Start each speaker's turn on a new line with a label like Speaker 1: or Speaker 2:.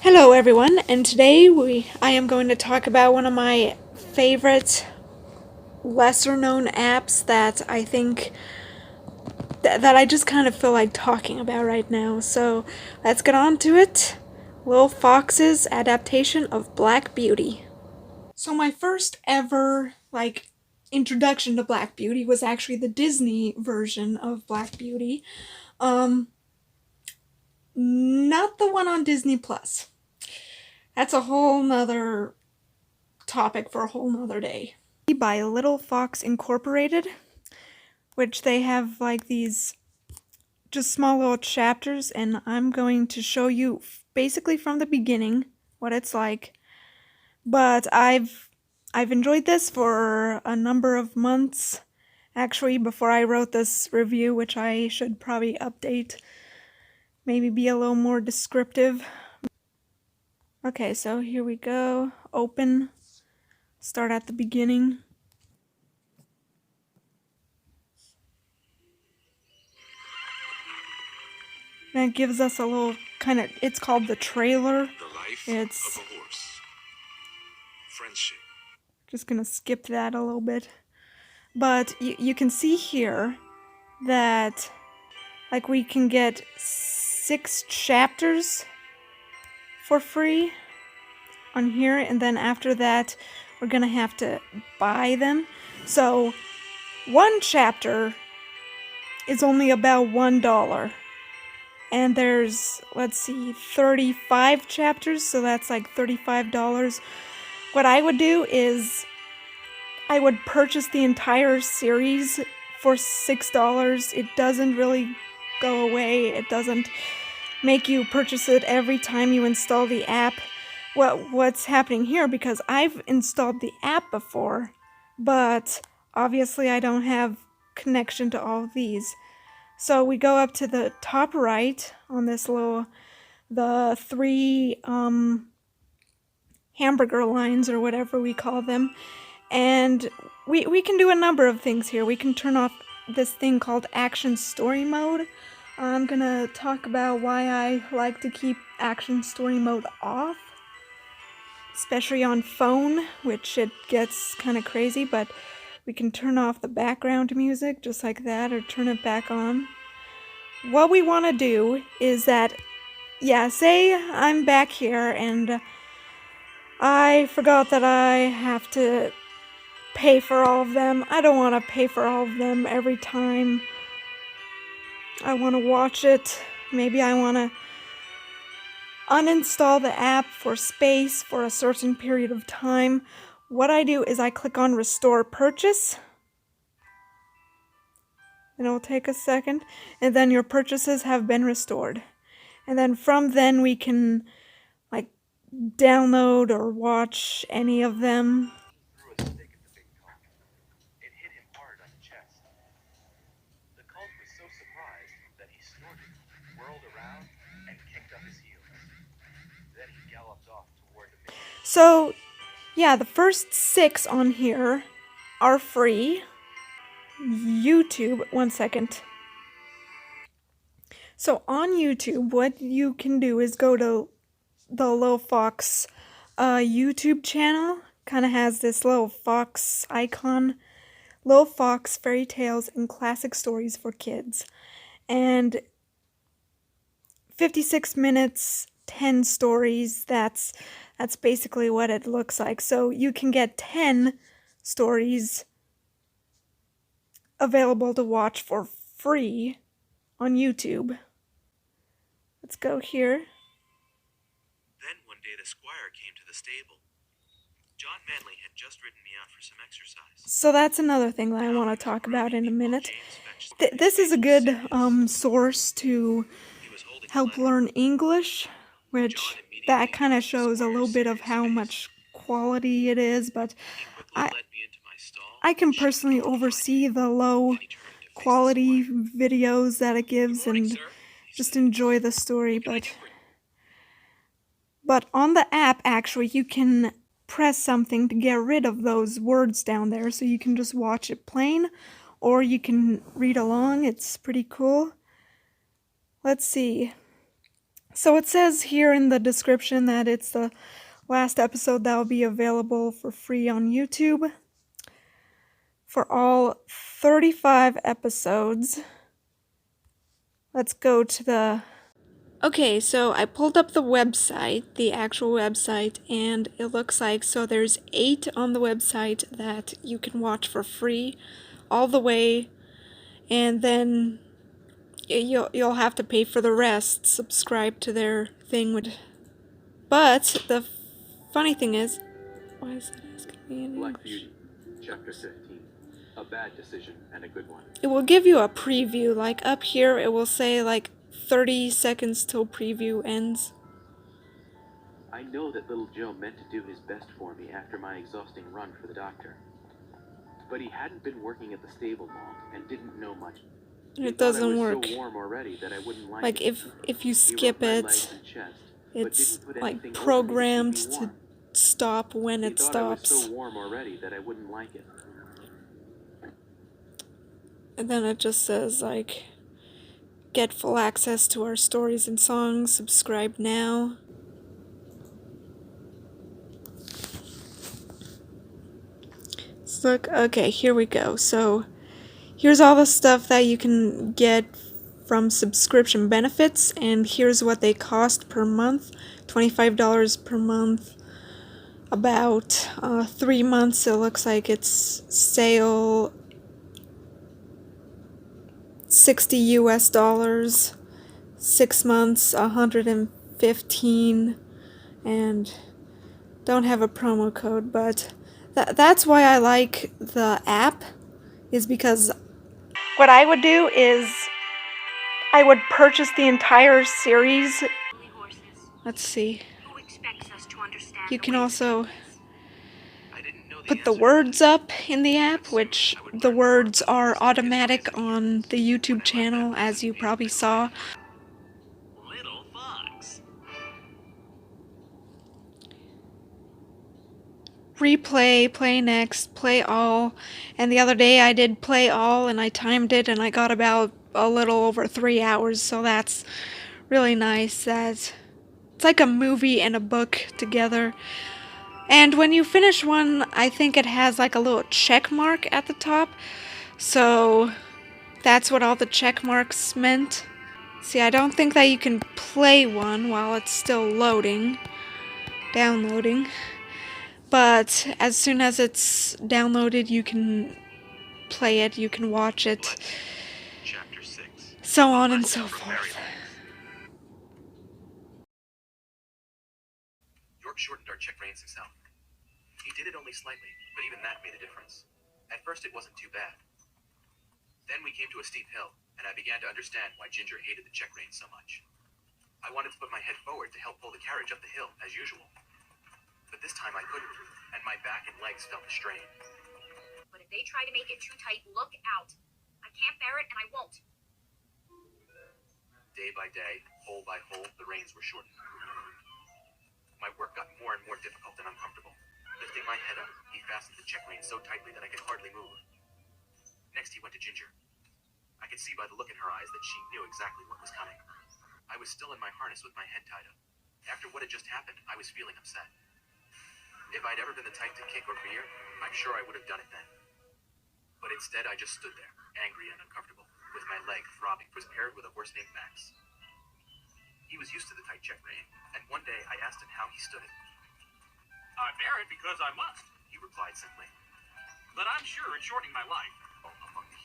Speaker 1: Hello everyone, and today I am going to talk about one of my favorite lesser known apps that I think that I just kind of feel like talking about right now. So let's get on to it. Lil Fox's adaptation of Black Beauty. So my first ever introduction to Black Beauty was actually the Disney version of Black Beauty. Not the one on Disney Plus. That's a whole nother topic for a whole nother day. By Little Fox Incorporated, which they have like these just small little chapters, and I'm going to show you basically from the beginning what it's like. But I've enjoyed this for a number of months actually before I wrote this review, which I should probably update, maybe be a little more descriptive. Okay, so here we go. Open. Start at the beginning. That gives us a little kind of, it's called the trailer.
Speaker 2: The life
Speaker 1: it's
Speaker 2: of a horse. Friendship.
Speaker 1: Just gonna skip that a little bit. But you can see here that like we can get 6 chapters for free on here, and then after that we're gonna have to buy them. So one chapter is only about $1. And there's, let's see, 35 chapters, so that's like $35. What I would do is I would purchase the entire series for $6. It doesn't really go away. It doesn't make you purchase it every time you install the app. What's happening here, because I've installed the app before, but obviously I don't have connection to all of these. So we go up to the top right on this little, the 3 hamburger lines or whatever we call them, and we can do a number of things here. We can turn off this thing called action story mode. I'm gonna talk about why I like to keep action story mode off, especially on phone, which it gets kind of crazy, but we can turn off the background music just like that, or turn it back on. What we want to do is that, yeah, say I'm back here and I forgot that I have to pay for all of them. I don't want to pay for all of them every time I want to watch it. Maybe I want to uninstall the app for space for a certain period of time. What I do is I click on Restore Purchase. And it'll take a second, and then your purchases have been restored. And then from then we can like download or watch any of them.
Speaker 3: Threw a stick at the big colt. It hit him hard on the chest. The colt was so surprised that he snorted, whirled around, and kicked up his heels. Then he galloped off toward the main.
Speaker 1: So yeah, the first 6 on here are free. YouTube, one second. So on YouTube, what you can do is go to the Lil Fox YouTube channel. Kind of has this little fox icon. Lil Fox Fairy Tales and Classic Stories for Kids. And 56 minutes, 10 stories. That's basically what it looks like. So you can get 10 stories available to watch for free on YouTube. Let's go here.
Speaker 3: Then one day the squire came to the stable. John Manley had just written me out for some exercise.
Speaker 1: So that's another thing that I want to talk about in a minute. This is a good source to help learn English, which that kind of shows a little bit of how much quality it is, but I can personally oversee the low quality videos that it gives and just enjoy the story. But on the app, actually, you can press something to get rid of those words down there, so you can just watch it plain, or you can read along. It's pretty cool. Let's see. So it says here in the description that it's the last episode that will be available for free on YouTube for all 35 episodes. Let's go to the... Okay, so I pulled up the website, the actual website, and it looks like, so there's 8 on the website that you can watch for free all the way, and then you'll have to pay for the rest, subscribe to their thing. But the funny thing is, why is that asking me in
Speaker 3: Black
Speaker 1: English?
Speaker 3: Beauty, Chapter 15. A bad decision and a good one.
Speaker 1: It will give you a preview, like up here it will say like 30 seconds till preview ends.
Speaker 3: I know that little Joe meant to do his best for me after my exhausting run for the doctor. But he hadn't been working at the stable long and didn't know much.
Speaker 1: It doesn't work.
Speaker 3: I was so warm already that I wouldn't
Speaker 1: like
Speaker 3: it.
Speaker 1: if you skip it, it's like programmed to stop when it stops.
Speaker 3: I was so warm already that I wouldn't like it.
Speaker 1: And then it just says like, get full access to our stories and songs, subscribe now. So look, okay, here we go. So here's all the stuff that you can get from subscription benefits, and here's what they cost per month. $25 per month. About 3 months, it looks like it's sale $60 US. 6 months, 115, and don't have a promo code, but that's why I like the app, is because what I would do is I would purchase the entire series. Let's see. You can also put the words up in the app, which the words are automatic on the YouTube channel, as you probably saw.
Speaker 2: Little fox.
Speaker 1: Replay, play next, play all, and the other day I did play all and I timed it and I got about a little over 3 hours, so that's really nice. It's like a movie and a book together. And when you finish one, I think it has like a little check mark at the top, so that's what all the check marks meant. See, I don't think that you can play one while it's still downloading. But as soon as it's downloaded, you can play it, you can watch it,
Speaker 2: Chapter 6.
Speaker 1: so on and so forth.
Speaker 3: York shortened our check reins himself. He did it only slightly, but even that made a difference. At first it wasn't too bad. Then we came to a steep hill, and I began to understand why Ginger hated the check reins so much. I wanted to put my head forward to help pull the carriage up the hill, as usual. But this time I couldn't, and my back and legs felt the strain.
Speaker 4: But if they try to make it too tight, look out. I can't bear it, and I won't.
Speaker 3: Day by day, hole by hole, the reins were shortened. My work got more and more difficult and uncomfortable. Lifting my head up, he fastened the check rein so tightly that I could hardly move. Next he went to Ginger. I could see by the look in her eyes that she knew exactly what was coming. I was still in my harness with my head tied up. After what had just happened, I was feeling upset. If I'd ever been the type to kick or veer, I'm sure I would have done it then. But instead, I just stood there, angry and uncomfortable, with my leg throbbing, prepared with a worse name Max. He was used to the tight check rein, and one day I asked him how he stood it.
Speaker 2: I bear it because I must,
Speaker 3: He replied simply,
Speaker 2: but I'm sure it's shortening my life.
Speaker 3: "Oh, among the